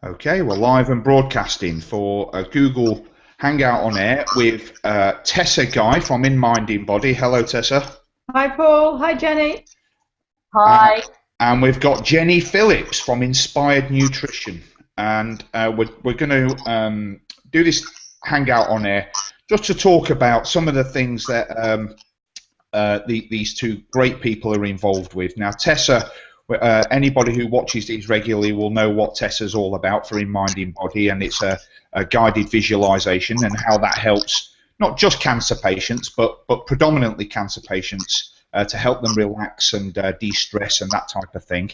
Okay, we're live and broadcasting for a Google Hangout on air with Tessa Guy from In Mind in Body. Hello, Tessa. Hi, Paul. Hi, Jenny. Uh, Hi. and we've got Jenny Phillips from Inspired Nutrition. And we're going to do this Hangout on air just to talk about some of the things that these two great people are involved with. Now, Tessa, anybody who watches these regularly will know what Tessa's all about for In Mind in Body, and it's a guided visualization and how that helps not just cancer patients, but predominantly cancer patients to help them relax and de-stress and that type of thing.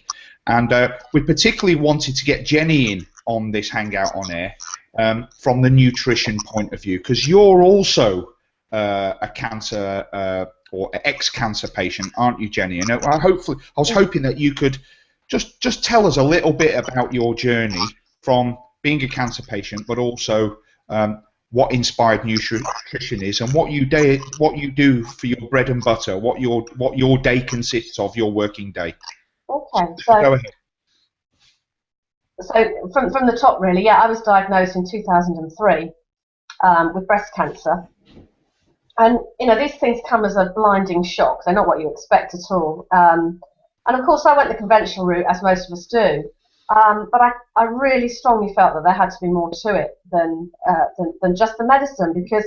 And we particularly wanted to get Jenny in on this Hangout on air from the nutrition point of view, because you're also a cancer or ex-cancer patient, aren't you, Jenny? And I was hoping that you could just tell us a little bit about your journey from being a cancer patient, but also what Inspired Nutrition is and what you do for your bread and butter, what your day consists of, your working day. Okay, Go ahead. So from the top, really, yeah, I was diagnosed in 2003 with breast cancer. And, you know, these things come as a blinding shock. They're not what you expect at all. And, of course, I went the conventional route, as most of us do. But I really strongly felt that there had to be more to it than just the medicine, because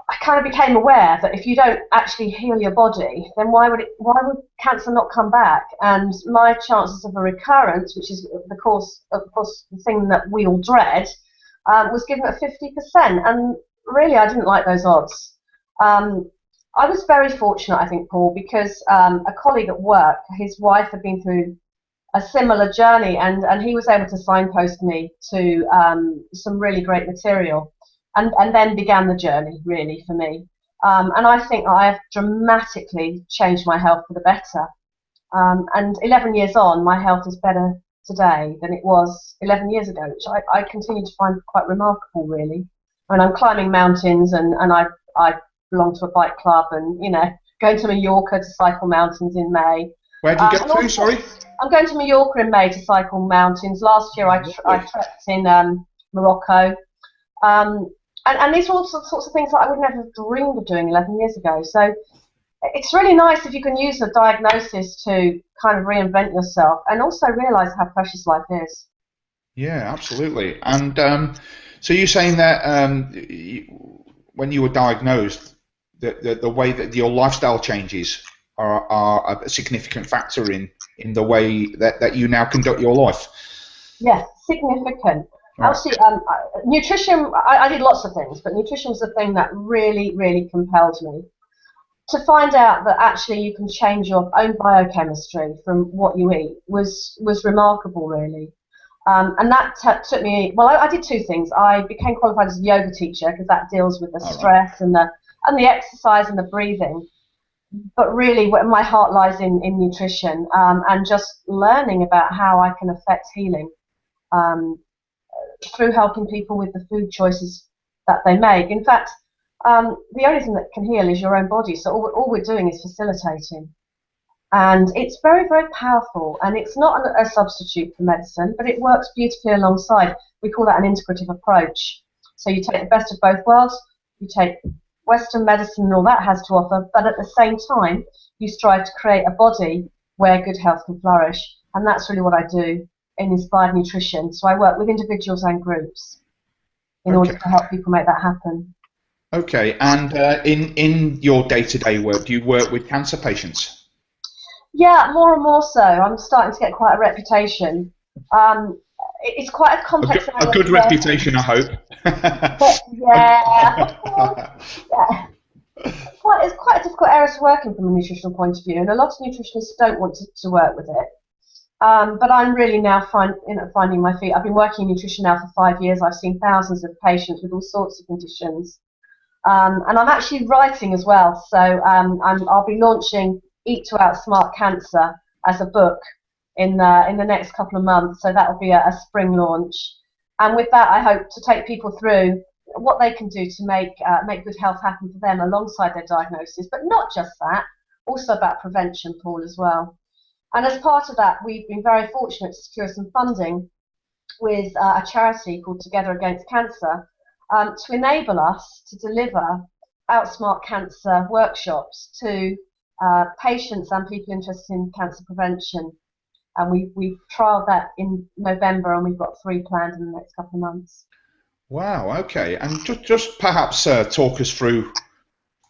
I kind of became aware that if you don't actually heal your body, then why would cancer not come back? And my chances of a recurrence, which is of course the thing that we all dread, was given at 50%. And really, I didn't like those odds. I was very fortunate, I think, Paul, because a colleague at work, his wife had been through a similar journey, and he was able to signpost me to some really great material, and then began the journey, really, for me. And I think I have dramatically changed my health for the better. And 11 years on, my health is better today than it was 11 years ago, which I continue to find quite remarkable, really. I mean, I'm climbing mountains, and I belong to a bike club, and, you know, going to Mallorca to cycle mountains in May. Where do you go to, sorry? I'm going to Mallorca in May to cycle mountains. Last year I trekked in Morocco. And these are all sorts of things that I would never have dreamed of doing 11 years ago. So it's really nice if you can use a diagnosis to kind of reinvent yourself and also realise how precious life is. Yeah, absolutely. And so you're saying that when you were diagnosed, the way that your lifestyle changes are a significant factor in the way that you now conduct your life. Yes, significant. Right. Actually, nutrition, I did lots of things, but nutrition was the thing that really, really compelled me. To find out that actually you can change your own biochemistry from what you eat was remarkable, really. And that took me, well, I did two things. I became qualified as a yoga teacher, because that deals with the stress and the exercise and the breathing. But really, my heart lies in nutrition, and just learning about how I can affect healing through helping people with the food choices that they make. In fact, the only thing that can heal is your own body, so all we're doing is facilitating. And it's very, very powerful, and it's not a substitute for medicine, but it works beautifully alongside. We call that an integrative approach. So you take the best of both worlds, you take Western medicine and all that has to offer, but at the same time, you strive to create a body where good health can flourish. And that's really what I do in Inspired Nutrition. So I work with individuals and groups in order to help people make that happen. Okay, and in your day-to-day work, do you work with cancer patients? Yeah, more and more so. I'm starting to get quite a reputation. It's quite a complex area. A good reputation, I hope. Yeah. Yeah. It's quite a difficult area to work in from a nutritional point of view, and a lot of nutritionists don't want to work with it. But I'm really now finding my feet. I've been working in nutrition now for 5 years. I've seen thousands of patients with all sorts of conditions. And I'm actually writing as well. So I'll be launching Eat to Outsmart Cancer as a book in the next couple of months. So that will be a spring launch. And with that, I hope to take people through what they can do to make good health happen for them alongside their diagnosis. But not just that, also about prevention, Paul, as well. And as part of that, we've been very fortunate to secure some funding with a charity called Together Against Cancer to enable us to deliver Outsmart Cancer workshops to patients and people interested in cancer prevention. And we've trialled that in November, and we've got 3 planned in the next couple of months. Wow. Okay. And just perhaps talk us through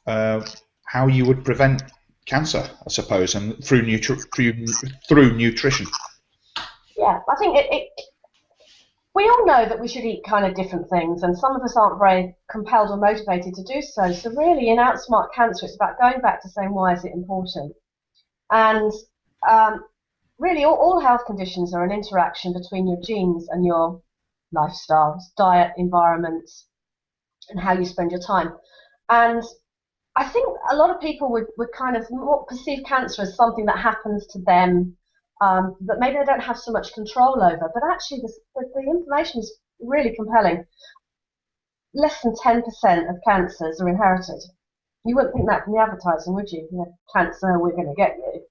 how you would prevent cancer, I suppose, and through nutrition. Yeah, I think we all know that we should eat kind of different things, and some of us aren't very compelled or motivated to do so. So really, in Outsmart Cancer, it's about going back to saying, why is it important? And really, all health conditions are an interaction between your genes and your lifestyles, diet, environment, and how you spend your time. And I think a lot of people would kind of perceive cancer as something that happens to them, that maybe they don't have so much control over. But actually, the information is really compelling. Less than 10% of cancers are inherited. You wouldn't think that from the advertising, would you? You know, cancer, we're going to get you.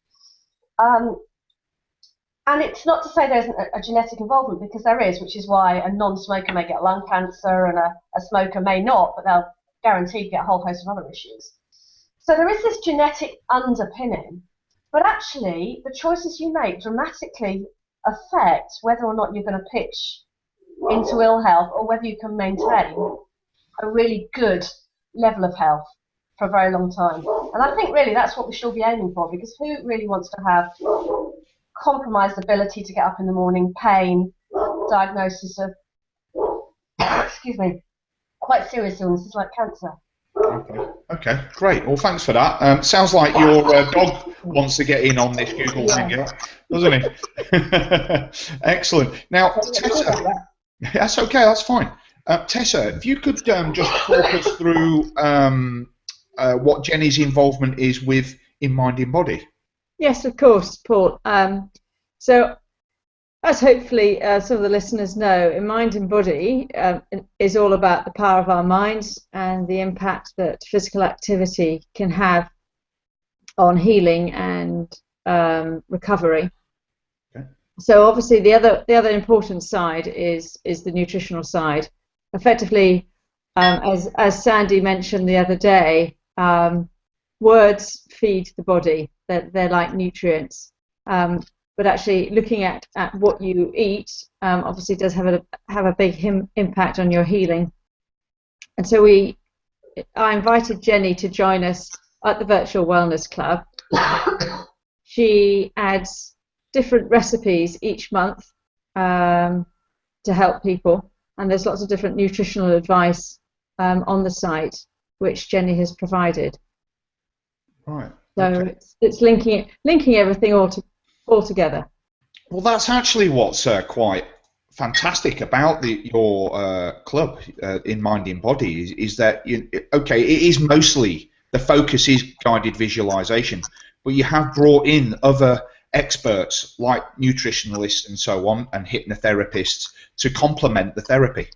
And it's not to say there isn't a genetic involvement, because there is, which is why a non-smoker may get lung cancer and a smoker may not, but they'll guaranteed get a whole host of other issues. So there is this genetic underpinning, but actually the choices you make dramatically affect whether or not you're going to pitch into ill health, or whether you can maintain a really good level of health for a very long time. And I think really that's what we should all be aiming for, because who really wants to have compromised ability to get up in the morning, pain, diagnosis of excuse me, quite serious illnesses like cancer. Okay, great. Well, thanks for that. Sounds like your dog wants to get in on this Google Hangout, doesn't he? Excellent. Now, Tessa, that's okay, that's fine. Tessa, if you could just talk us through what Jenny's involvement is with In Mind in Body. Yes, of course, Paul. So, as hopefully some of the listeners know, In Mind in Body is all about the power of our minds and the impact that physical activity can have on healing and recovery. Okay. So obviously the other important side is the nutritional side. Effectively, as Sandy mentioned the other day, words feed the body. They're like nutrients. But actually looking at what you eat obviously does have a big impact on your healing. And so I invited Jenny to join us at the Virtual Wellness Club. She adds different recipes each month to help people, and there's lots of different nutritional advice on the site which Jenny has provided. Right. So okay. It's linking everything all together. Well, that's actually what's quite fantastic about your club, In Mind in Body, is that it is mostly the focus is guided visualization, but you have brought in other experts like nutritionalists and so on, and hypnotherapists to complement the therapy.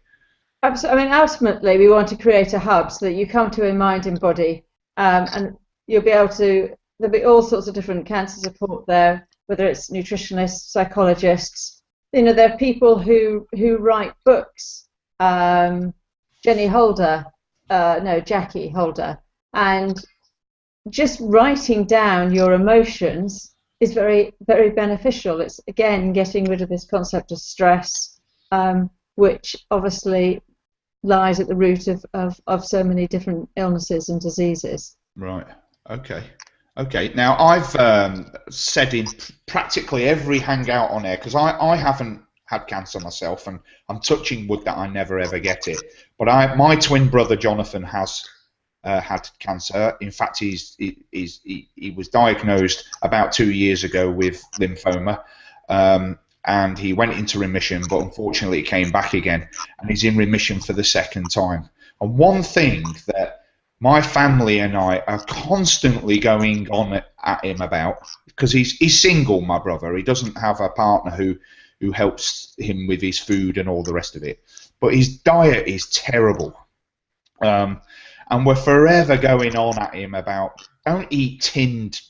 Absolutely. I mean, ultimately, we want to create a hub so that you come to In Mind in Body, and you'll be able to. There'll be all sorts of different cancer support there, whether it's nutritionists, psychologists. You know, there are people who write books. Jackie Holder, and just writing down your emotions is very, very beneficial. It's again getting rid of this concept of stress, which obviously lies at the root of so many different illnesses and diseases. Right. Okay. Now I've said in practically every hangout on air, because I haven't had cancer myself, and I'm touching wood that I never ever get it. But my twin brother Jonathan has had cancer. In fact, he was diagnosed about 2 years ago with lymphoma, and he went into remission, but unfortunately it came back again, and he's in remission for the second time. And one thing that my family and I are constantly going on at him about, because he's single, my brother. He doesn't have a partner who helps him with his food and all the rest of it. But his diet is terrible. And we're forever going on at him about, don't eat tinned,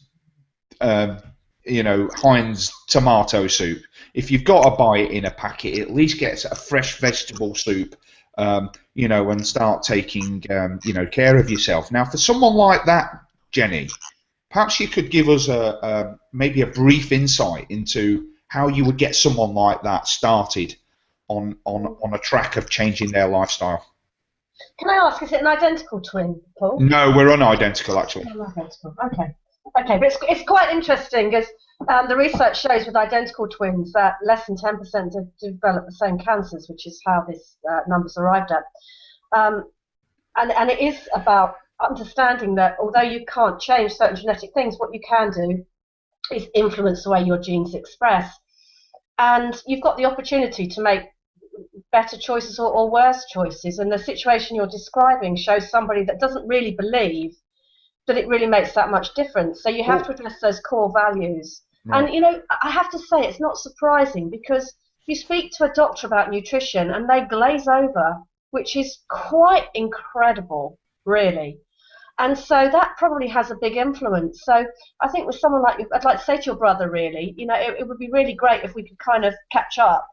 Heinz tomato soup. if you've got to buy it in a packet, at least get a fresh vegetable soup, you know, and start taking, you know, care of yourself. Now, for someone like that, Jenny, perhaps you could give us maybe a brief insight into how you would get someone like that started on a track of changing their lifestyle. Can I ask, is it an identical twin, Paul? No, we're unidentical, actually. Unidentical. Okay. Okay, but it's quite interesting because the research shows with identical twins that less than 10% develop the same cancers, which is how this number's arrived at. And it is about understanding that although you can't change certain genetic things, what you can do is influence the way your genes express. And you've got the opportunity to make better choices or worse choices. And the situation you're describing shows somebody that doesn't really believe that it really makes that much difference. So you have to address those core values. Right. And, you know, I have to say it's not surprising because you speak to a doctor about nutrition and they glaze over, which is quite incredible, really. And so that probably has a big influence. So I think with someone like you, I'd like to say to your brother, really, you know, it would be really great if we could kind of catch up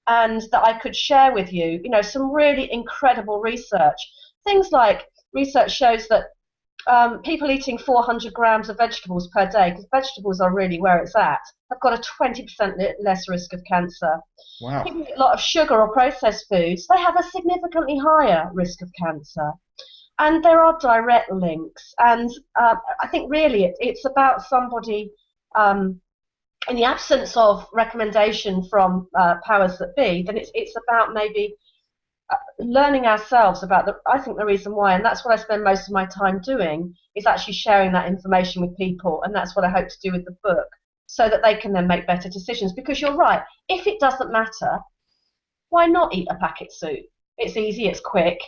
and that I could share with you, you know, some really incredible research. Things like research shows that people eating 400 grams of vegetables per day, because vegetables are really where it's at, have got a 20% less risk of cancer. Wow. People eat a lot of sugar or processed foods, they have a significantly higher risk of cancer. And there are direct links. And I think really it's about somebody, in the absence of recommendation from powers that be, then it's about maybe learning ourselves about I think the reason why, and that's what I spend most of my time doing, is actually sharing that information with people, and that's what I hope to do with the book, so that they can then make better decisions. Because you're right, if it doesn't matter, why not eat a packet soup? It's easy, it's quick,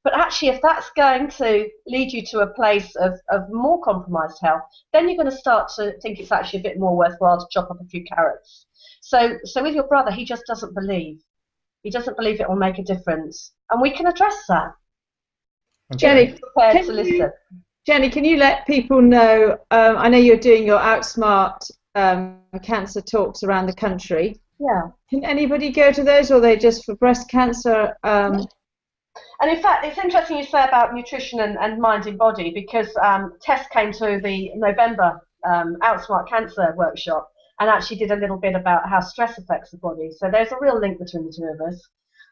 but actually if that's going to lead you to a place of more compromised health, then you're going to start to think it's actually a bit more worthwhile to chop up a few carrots. So with your brother, he just doesn't believe. He doesn't believe it will make a difference, and we can address that. Jenny, Jenny, can you let people know? I know you're doing your Outsmart cancer talks around the country. Yeah. Can anybody go to those, or are they just for breast cancer? And in fact, it's interesting you say about nutrition and mind and body, because Tess came to the November Outsmart Cancer workshop and actually did a little bit about how stress affects the body. So there's a real link between the two of us.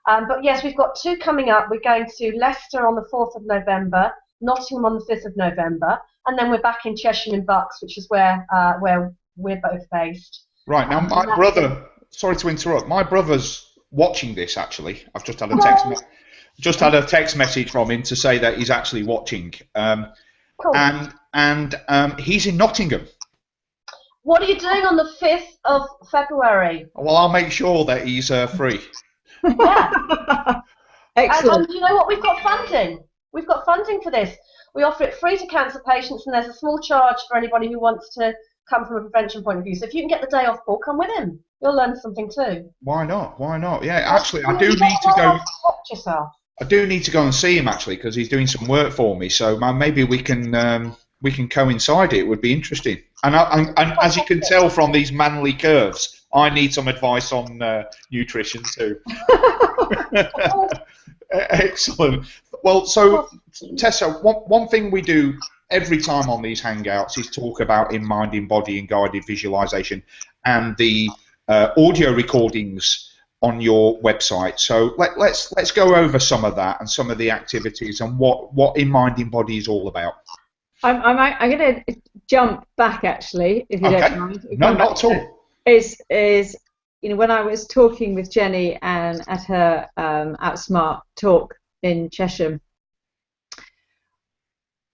But yes, we've got two coming up. We're going to Leicester on the 4th of November, Nottingham on the 5th of November, and then we're back in Cheshire and Bucks, which is where we're both based. Right, now my brother, sorry to interrupt, my brother's watching this actually. I've just had a text message from him to say that he's actually watching. Cool. And he's in Nottingham. What are you doing on the 5th of February? Well, I'll make sure that he's free. Yeah. Excellent. And you know what? We've got funding. We've got funding for this. We offer it free to cancer patients, and there's a small charge for anybody who wants to come from a prevention point of view. So if you can get the day off, Paul, come with him. You'll learn something too. Why not? Why not? Yeah, actually, I do need to go. Watch yourself. I do need to go and see him actually, because he's doing some work for me. So maybe we can coincide. It would be interesting. And as you can tell from these manly curves, I need some advice on nutrition too. Excellent. Well, so Tessa, one thing we do every time on these hangouts is talk about in mind, in body, and guided visualization, and the audio recordings on your website. So let's go over some of that and some of the activities and what in mind, in body is all about. I'm going to jump back actually, if you don't mind. No, not at all. Is you know, when I was talking with Jenny and at her Outsmart talk in Cheshire,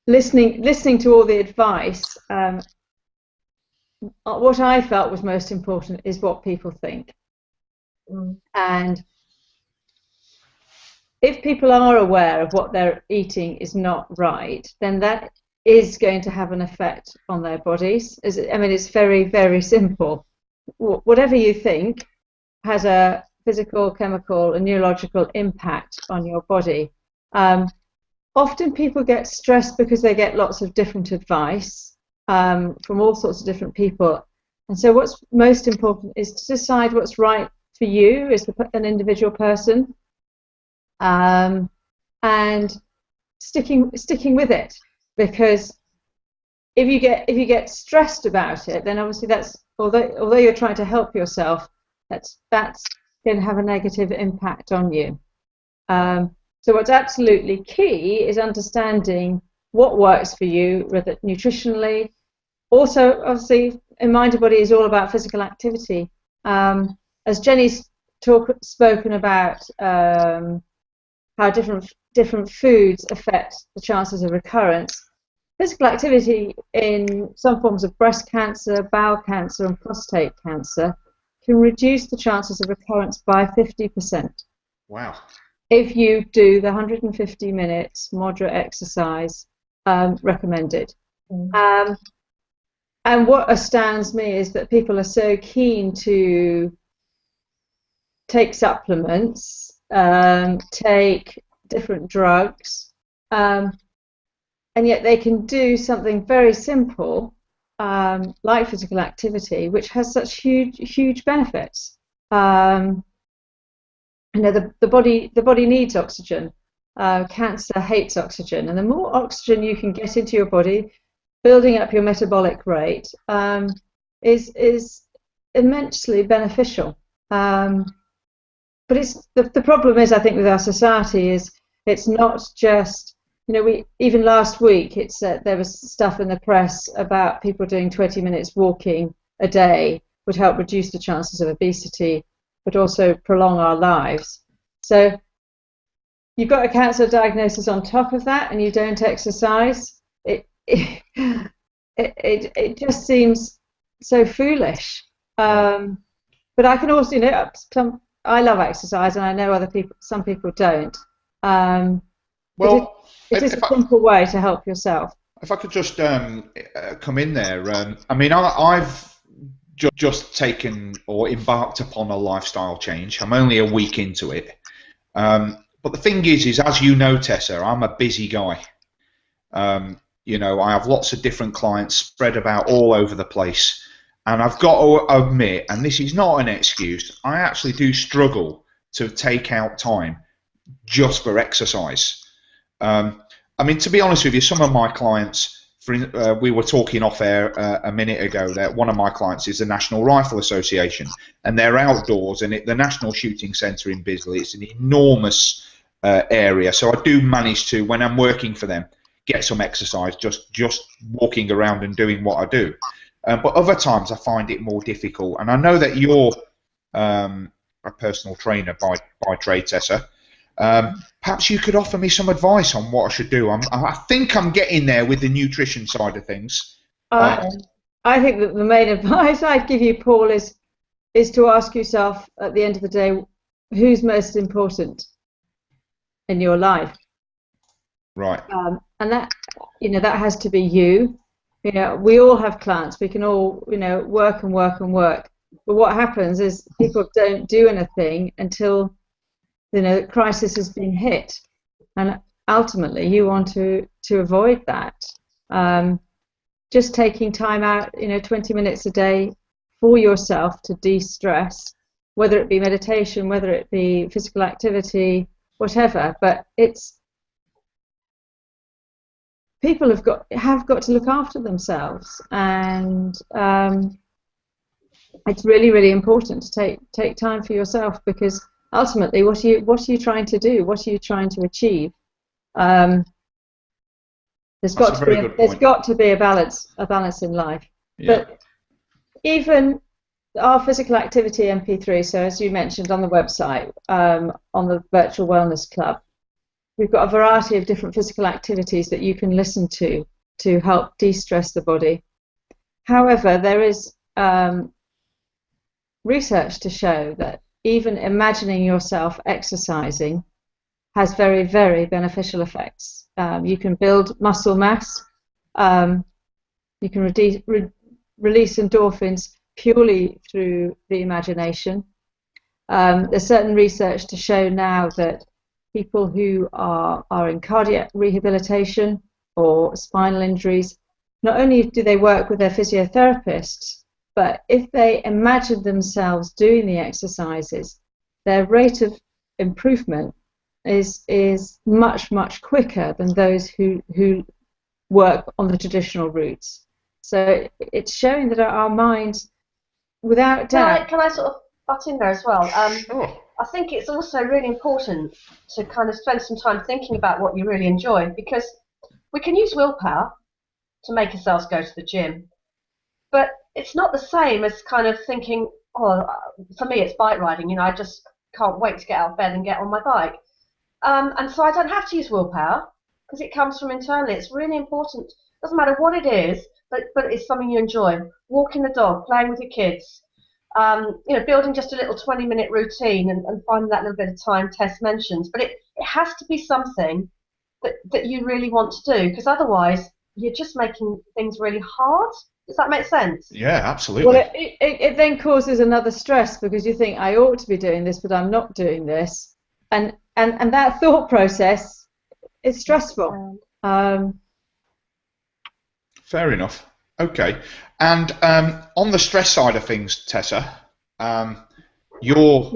listening to all the advice, what I felt was most important is what people think. And if people are aware of what they're eating is not right, then that is going to have an effect on their bodies. I mean, it's very, very simple. Whatever you think has a physical, chemical, and neurological impact on your body. Often people get stressed because they get lots of different advice from all sorts of different people. And so what's most important is to decide what's right for you as an individual person, and sticking with it. Because if you get stressed about it, then obviously that's, although you're trying to help yourself, that's going to have a negative impact on you. So what's absolutely key is understanding what works for you, whether nutritionally. Also, obviously, in Mind and Body is all about physical activity. As Jenny's spoken about how different foods affect the chances of recurrence, physical activity in some forms of breast cancer, bowel cancer, and prostate cancer can reduce the chances of recurrence by 50%. Wow. If you do the 150 minutes moderate exercise recommended. And what astounds me is that people are so keen to take supplements, take different drugs, and yet they can do something very simple, like physical activity, which has such huge benefits. The body needs oxygen. Cancer hates oxygen, and the more oxygen you can get into your body, building up your metabolic rate, is immensely beneficial. But the problem is, I think, with our society is it's not just, we even last week there was stuff in the press about people doing 20 minutes walking a day would help reduce the chances of obesity, but also prolong our lives. So you've got a cancer diagnosis on top of that, and you don't exercise. It just seems so foolish. But I can also, I love exercise, and I know some people don't. Well, it is a simple way to help yourself. If I could just come in there, I mean, I've just taken or embarked upon a lifestyle change. I'm only a week into it. But the thing is as you know, Tessa, I'm a busy guy. I have lots of different clients spread about all over the place. And I've got to admit, and this is not an excuse, I actually do struggle to take out time just for exercise. I mean, to be honest with you, some of my clients, we were talking off air a minute ago, that one of my clients is the National Rifle Association, and they're outdoors, and the National Shooting Centre in Bisley, it's an enormous area. So I do manage to, when I'm working for them, get some exercise, just walking around and doing what I do. But other times I find it more difficult, and I know that you're a personal trainer by trade, Tessa. Perhaps you could offer me some advice on what I should do. I think I'm getting there with the nutrition side of things. I think that the main advice I'd give you, Paul, is to ask yourself at the end of the day, who's most important in your life? Right. And that that has to be you. We all have clients. We can all work and work and work. But what happens is people don't do anything until the crisis has been hit, and ultimately you want to avoid that. Just taking time out, 20 minutes a day for yourself to de-stress, whether it be meditation, whether it be physical activity, whatever. But people have got to look after themselves, and it's really, really important to take time for yourself, because ultimately, what are you trying to do? What are you trying to achieve? There's got to be a balance in life. Yeah. But even our physical activity MP3, so as you mentioned on the website, on the Virtual Wellness Club, we've got a variety of different physical activities that you can listen to help de-stress the body. However, there is research to show that even imagining yourself exercising has very, very beneficial effects. You can build muscle mass. You can release endorphins purely through the imagination. There's certain research to show now that people who are in cardiac rehabilitation or spinal injuries, not only do they work with their physiotherapists, But if they imagine themselves doing the exercises, their rate of improvement is much quicker than those who work on the traditional routes. So it's showing that our minds, without doubt. Can I sort of butt in there as well? Sure. I think it's also really important to kind of spend some time thinking about what you really enjoy, because we can use willpower to make ourselves go to the gym, but it's not the same as kind of thinking, oh, for me it's bike riding, you know, I just can't wait to get out of bed and get on my bike. And so I don't have to use willpower because it comes from internally. It's really important. Doesn't matter what it is, but it's something you enjoy. Walking the dog, playing with your kids, you know, building just a little 20-minute routine and finding that little bit of time Tess mentions. But it has to be something that you really want to do, because otherwise you're just making things really hard. Does that make sense? Yeah, absolutely. Well, it then causes another stress, because you think, I ought to be doing this, but I'm not doing this. And that thought process is stressful. Fair enough. Okay. And on the stress side of things, Tessa, your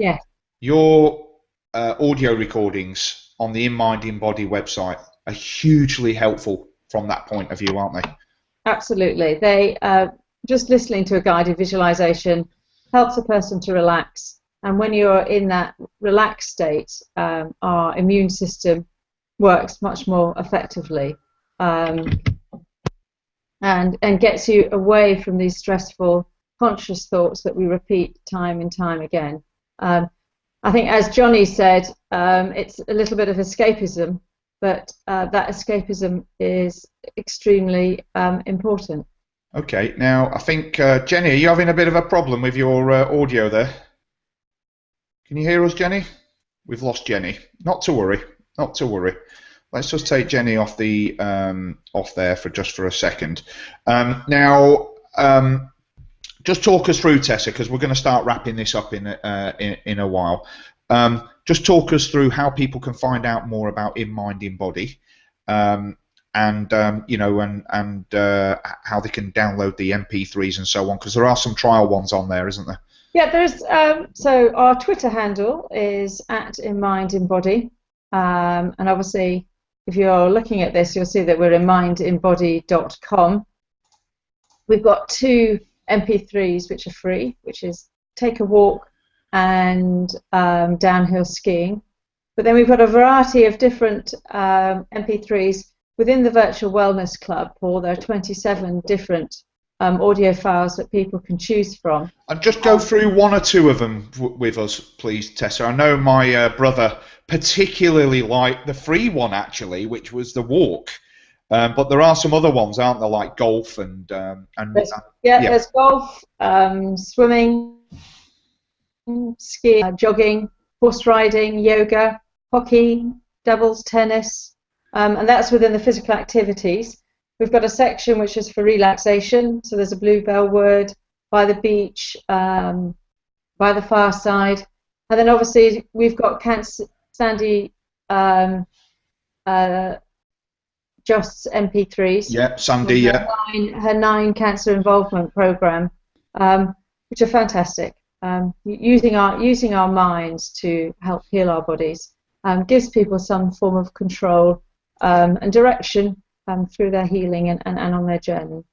audio recordings on the In Mind In Body website are hugely helpful from that point of view, aren't they? Absolutely. They just listening to a guided visualization helps a person to relax. And when you're in that relaxed state, our immune system works much more effectively, and gets you away from these stressful, conscious thoughts that we repeat time and time again. I think, as Johnny said, it's a little bit of escapism, but that escapism is extremely important. Okay. Now, I think, Jenny, are you having a bit of a problem with your audio there? Can you hear us, Jenny? We've lost Jenny. Not to worry. Not to worry. Let's just take Jenny off the off there for a second. Now, just talk us through, Tessa, because we're going to start wrapping this up in a while. Just talk us through how people can find out more about In Mind In Body, and you know, and how they can download the MP3s and so on, because there are some trial ones on there, isn't there? Yeah, there's so our Twitter handle is @InMindInBody, and obviously if you're looking at this, you'll see that we're InMindInBody.com. We've got 2 MP3s which are free, which is Take a Walk and Downhill Skiing. But then we've got a variety of different MP3s within the Virtual Wellness Club, or there are 27 different audio files that people can choose from. And just go through 1 or 2 of them with us, please, Tessa. I know my brother particularly liked the free one, actually, which was the walk. But there are some other ones, aren't there, like golf and there's golf, swimming, skiing, jogging, horse riding, yoga, hockey, doubles, tennis, and that's within the physical activities. We've got a section which is for relaxation, so there's a bluebell wood, by the beach, by the fireside, and then obviously we've got Sandy Just's MP3s. Yeah, Sandy. Yeah. Her 9 cancer involvement program, which are fantastic. Using our minds to help heal our bodies gives people some form of control and direction through their healing and on their journey.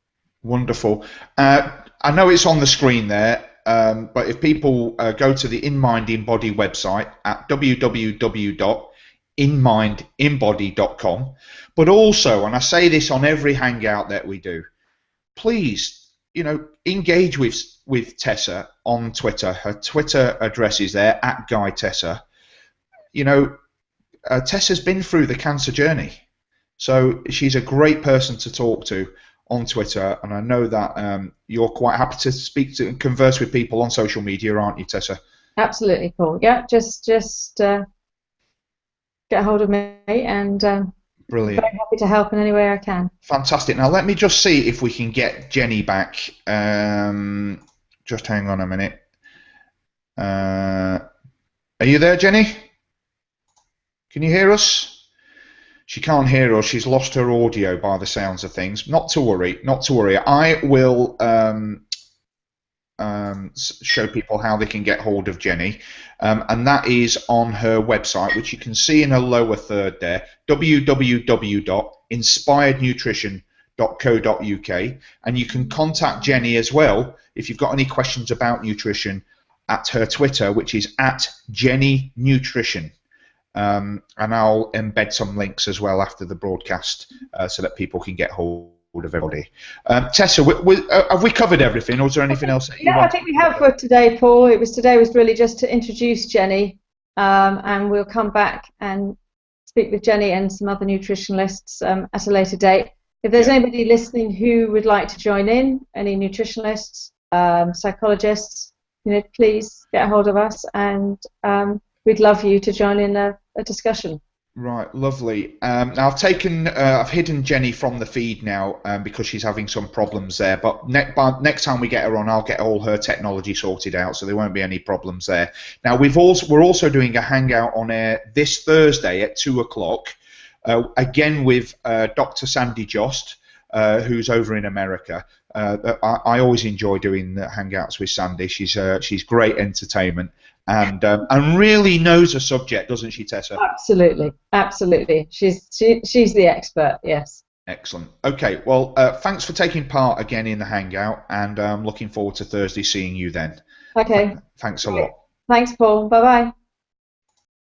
Wonderful. I know it's on the screen there, but if people go to the In Mind In Body website at www.inmindinbody.com, but also, and I say this on every hangout that we do, please, you know, engage with Tessa on Twitter. Her Twitter address is there, @GuyTessa. You know, Tessa's been through the cancer journey, so she's a great person to talk to on Twitter, and I know that you're quite happy to speak to and converse with people on social media, aren't you, Tessa? Absolutely, Paul. Yeah, just get hold of me, and brilliant. Very happy to help in any way I can. Fantastic. Now let me just see if we can get Jenny back. Just hang on a minute. Are you there, Jenny? Can you hear us? She can't hear us. She's lost her audio by the sounds of things. Not to worry. Not to worry. I will show people how they can get hold of Jenny, and that is on her website, which you can see in a lower third there, www.inspirednutrition.co.uk, and you can contact Jenny as well if you've got any questions about nutrition at her Twitter, which is @JennyNutrition. And I'll embed some links as well after the broadcast so that people can get hold of everybody. Tessa, have we covered everything, or is there anything else that you want? I think we have for today, Paul. Today was really just to introduce Jenny, and we'll come back and speak with Jenny and some other nutritionalists at a later date. If there's anybody listening who would like to join in, any nutritionalists, psychologists, please get a hold of us, and we'd love you to join in a discussion. Right, lovely. Now I've hidden Jenny from the feed now because she's having some problems there. But next time we get her on, I'll get all her technology sorted out, so there won't be any problems there. Now we're also doing a hangout on air this Thursday at 2 o'clock, again with Dr. Sandy Jost, who's over in America. I always enjoy doing the hangouts with Sandy. She's great entertainment. And really knows the subject, doesn't she, Tessa? Absolutely, absolutely. She's the expert. Yes. Excellent. Okay. Well, thanks for taking part again in the hangout, and I'm looking forward to Thursday seeing you then. Okay. Thanks a lot. Thanks, Paul. Bye bye.